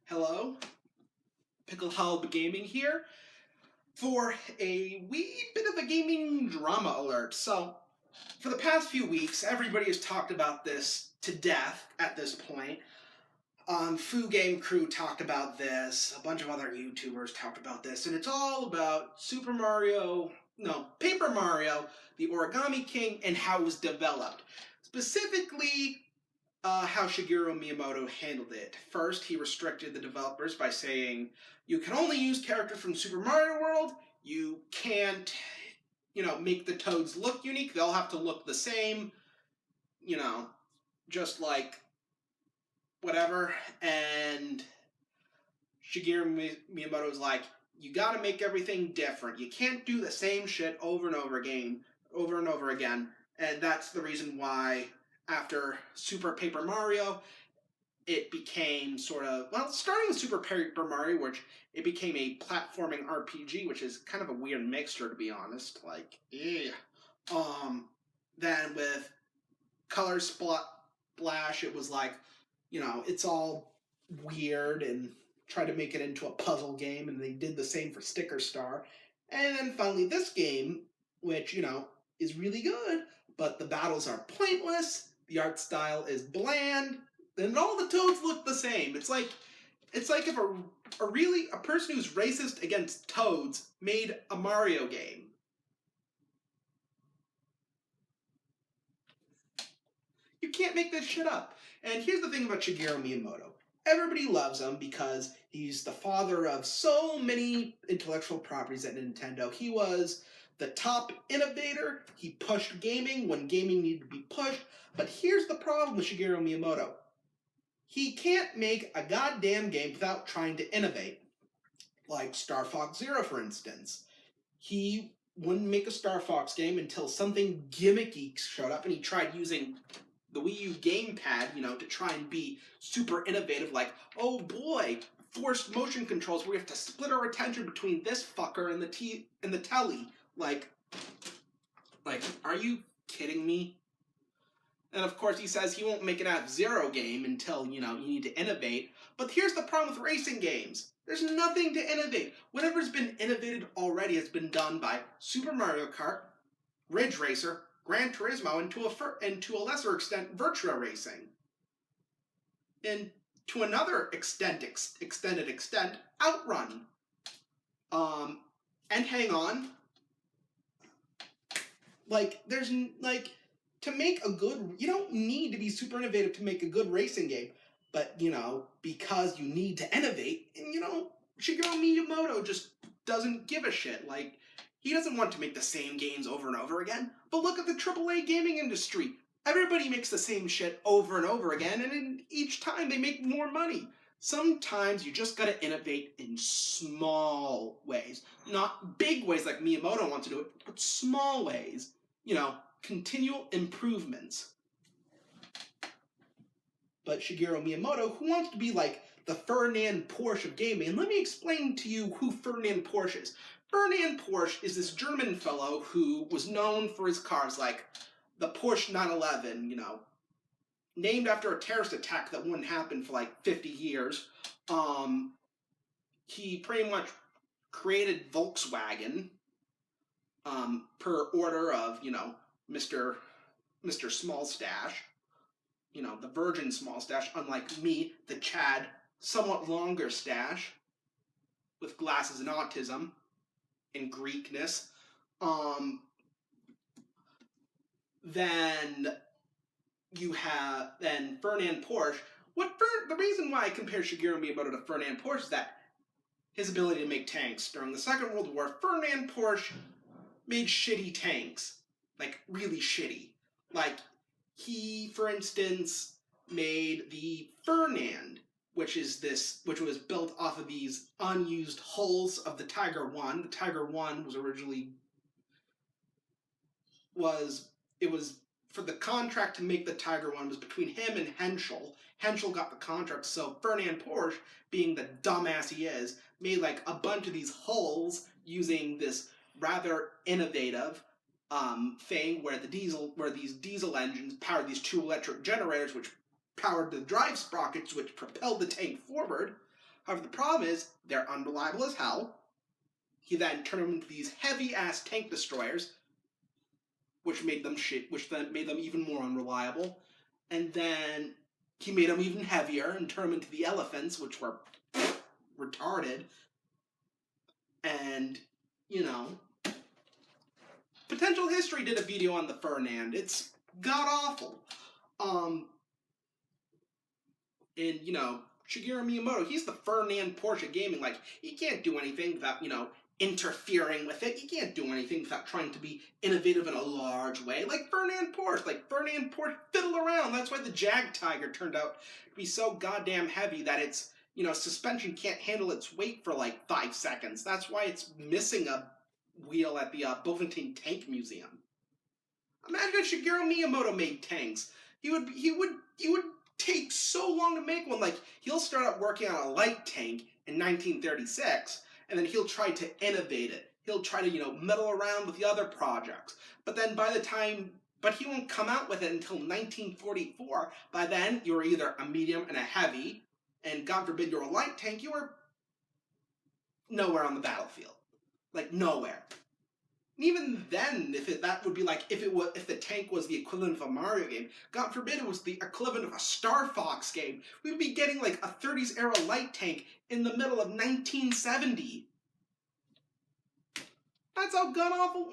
Hello, Picklehaube Gaming here for a wee bit of a gaming drama alert. So, for the past few weeks, everybody has talked about this to death at this point. Foo Game Crew talked about this, a bunch of other YouTubers talked about this, and it's all about Paper Mario, the Origami King, and how it was developed. Specifically, how Shigeru Miyamoto handled it. First, he restricted the developers by saying, you can only use characters from Super Mario World, you can't, make the Toads look unique, they'll have to look the same, just like whatever, and Shigeru Miyamoto was like, you gotta make everything different. You can't do the same shit over and over again, and that's the reason why after Super Paper Mario, it became starting with Super Paper Mario, which it became a platforming RPG, which is kind of a weird mixture, to be honest. Then with Color Splash, it was like, it's all weird and tried to make it into a puzzle game, and they did the same for Sticker Star. And then finally this game, which, is really good, but the battles are pointless, the art style is bland, and all the Toads look the same. It's like if a person who's racist against Toads made a Mario game. You can't make this shit up. And here's the thing about Shigeru Miyamoto. Everybody loves him because he's the father of so many intellectual properties at Nintendo. He was the top innovator. He pushed gaming when gaming needed to be pushed. But here's the problem with Shigeru Miyamoto. He can't make a goddamn game without trying to innovate. Like Star Fox Zero, for instance. He wouldn't make a Star Fox game until something gimmicky showed up, and he tried using the Wii U gamepad, to try and be super innovative, like, oh boy, forced motion controls where we have to split our attention between this fucker and the telly. Like, are you kidding me? And of course he says he won't make an F-Zero game until, you need to innovate. But here's the problem with racing games. There's nothing to innovate. Whatever's been innovated already has been done by Super Mario Kart, Ridge Racer, Gran Turismo, and to a lesser extent, Virtua Racing. And to another extended extent, Outrun. And hang on. To make a good, you don't need to be super innovative to make a good racing game. But, because you need to innovate, and, Shigeru Miyamoto just doesn't give a shit. He doesn't want to make the same games over and over again. But look at the AAA gaming industry. Everybody makes the same shit over and over again, and each time they make more money. Sometimes you just gotta innovate in small ways. Not big ways like Miyamoto wants to do it, but small ways. Continual improvements. But Shigeru Miyamoto, who wants to be like the Ferdinand Porsche of gaming, and let me explain to you who Ferdinand Porsche is. Ferdinand Porsche is this German fellow who was known for his cars, like the Porsche 911, named after a terrorist attack that wouldn't happen for 50 years. He pretty much created Volkswagen per order of, Mr. Small Stash, the Virgin Small Stash, unlike me, the Chad, somewhat longer stash, with glasses and autism, and Greekness. Then Ferdinand Porsche. The reason why I compare Shigeru Miyamoto to Ferdinand Porsche is that his ability to make tanks. During the Second World War, Ferdinand Porsche made shitty tanks. Really shitty. He, for instance, made the Fernand, which was built off of these unused hulls of the Tiger 1. The Tiger 1 was originally for the contract to make the Tiger 1 was between him and Henschel. Henschel got the contract, so Ferdinand Porsche, being the dumbass he is, made a bunch of these hulls using this rather innovative thing where these diesel engines powered these two electric generators, which powered the drive sprockets, which propelled the tank forward. However, the problem is they're unreliable as hell. He then turned them into these heavy-ass tank destroyers, which then made them even more unreliable. And then he made them even heavier and turned them into the elephants, which were retarded. And, you know, Potential History did a video on the Ferdinand. It's god-awful. And, you know, Shigeru Miyamoto, he's the Ferdinand Porsche gaming. Like, he can't do anything without, you know, interfering with it. He can't do anything without trying to be innovative in a large way. Like Ferdinand Porsche fiddled around. That's why the Jag Tiger turned out to be so goddamn heavy that its, you know, suspension can't handle its weight for like 5 seconds. That's why it's missing a wheel at the Bovington Tank Museum. Imagine if Shigeru Miyamoto made tanks. He would take so long to make one. Like, he'll start out working on a light tank in 1936, and then he'll try to innovate it. He'll try to, you know, meddle around with the other projects. But then but he won't come out with it until 1944. By then, you're either a medium and a heavy, and God forbid you're a light tank, you were nowhere on the battlefield. Like, nowhere. And even then, if the tank was the equivalent of a Mario game, God forbid it was the equivalent of a Star Fox game, we'd be getting like a 30s era light tank in the middle of 1970. That's how god-awful,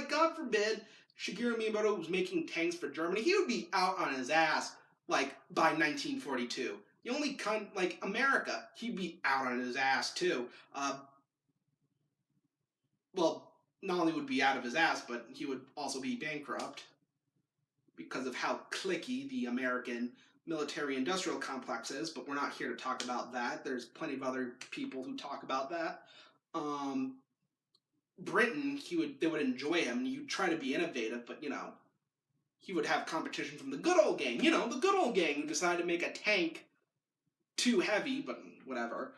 God forbid, Shigeru Miyamoto was making tanks for Germany, he would be out on his ass, like, by 1942. America, he'd be out on his ass, too. Not only would be out of his ass, but he would also be bankrupt because of how cliquey the American military-industrial complex is, but we're not here to talk about that. There's plenty of other people who talk about that. Britain, they would enjoy him. You'd try to be innovative, but, you know, he would have competition from the good old gang. You know, the good old gang who decided to make a tank too heavy, but whatever.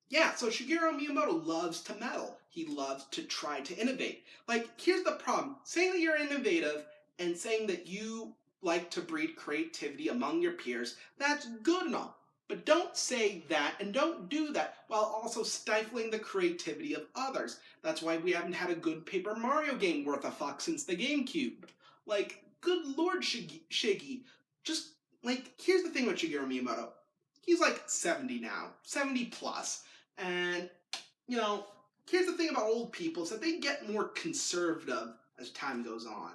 Yeah, so Shigeru Miyamoto loves to meddle. He loves to try to innovate. Like, here's the problem. Saying that you're innovative and saying that you like to breed creativity among your peers, that's good and all. But don't say that and don't do that while also stifling the creativity of others. That's why we haven't had a good Paper Mario game worth a fuck since the GameCube. Like, good lord, Shiggy. Just, like, here's the thing with Shigeru Miyamoto. He's like 70 now. 70 plus. And, you know, here's the thing about old people is that they get more conservative as time goes on.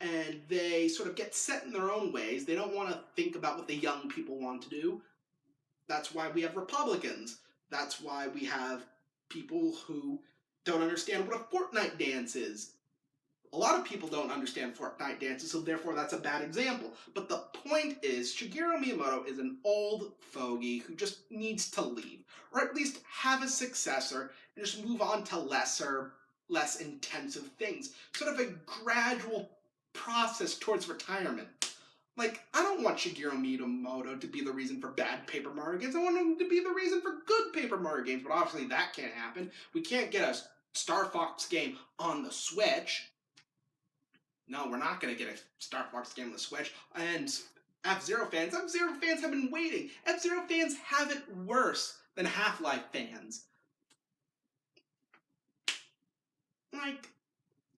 And they sort of get set in their own ways. They don't want to think about what the young people want to do. That's why we have Republicans. That's why we have people who don't understand what a Fortnite dance is. A lot of people don't understand Fortnite dances, so therefore that's a bad example. But the point is, Shigeru Miyamoto is an old fogey who just needs to leave. Or at least have a successor and just move on to less intensive things. Sort of a gradual process towards retirement. Like, I don't want Shigeru Miyamoto to be the reason for bad Paper Mario games. I want him to be the reason for good Paper Mario games, but obviously that can't happen. We can't get a Star Fox game on the Switch. No, we're not going to get a Star Fox game on the Switch. And F-Zero fans have been waiting. F-Zero fans have it worse than Half-Life fans. Like,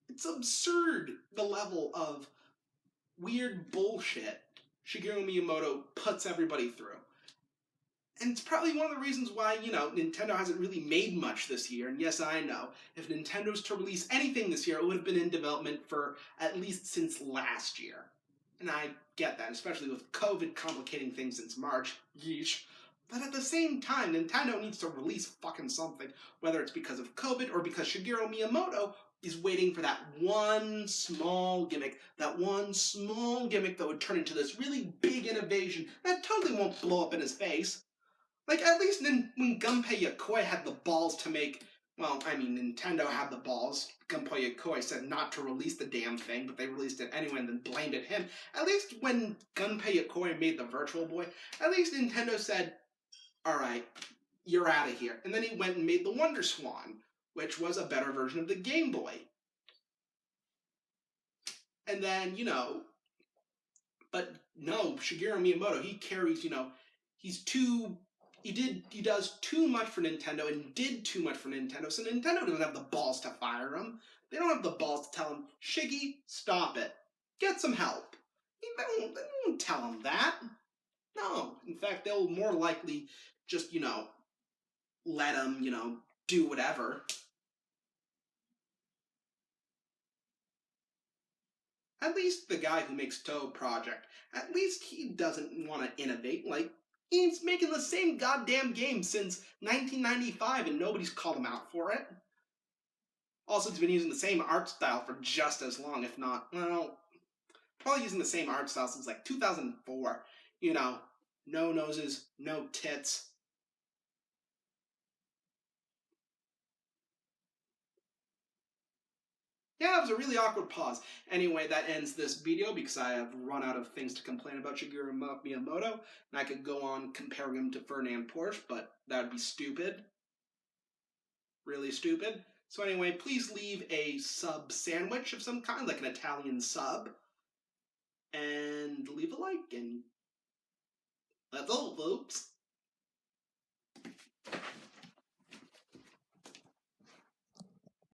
it's absurd, the level of weird bullshit Shigeru Miyamoto puts everybody through. And it's probably one of the reasons why, you know, Nintendo hasn't really made much this year. And yes, I know, if Nintendo's to release anything this year, it would have been in development for at least since last year. And I get that, especially with COVID complicating things since March. Yeesh. But at the same time, Nintendo needs to release fucking something, whether it's because of COVID or because Shigeru Miyamoto is waiting for that one small gimmick that would turn into this really big innovation that totally won't blow up in his face. Like, at least when Gunpei Yokoi had the balls to make... Well, I mean, Nintendo had the balls. Gunpei Yokoi said not to release the damn thing, but they released it anyway and then blamed it him. At least when Gunpei Yokoi made the Virtual Boy, at least Nintendo said, alright, you're out of here. And then he went and made the Wonder Swan, which was a better version of the Game Boy. And then, you know... But no, Shigeru Miyamoto, he carries, you know... he does too much for Nintendo and did too much for Nintendo, so Nintendo doesn't have the balls to fire him. They don't have the balls to tell him, Shiggy, stop it. Get some help. They won't tell him that. No. In fact, they'll more likely just, let him, do whatever. At least the guy who makes Toad Project, at least he doesn't want to innovate. Like, he's making the same goddamn game since 1995 and nobody's called him out for it. Also, he's been using the same art style for just as long, if not, well, probably using the same art style since like 2004. No noses, no tits. Yeah, that was a really awkward pause. Anyway, that ends this video because I have run out of things to complain about Shigeru Miyamoto, and I could go on comparing him to Ferdinand Porsche, but that would be stupid. Really stupid. So anyway, please leave a sub sandwich of some kind, like an Italian sub, and leave a like, and that's all, folks.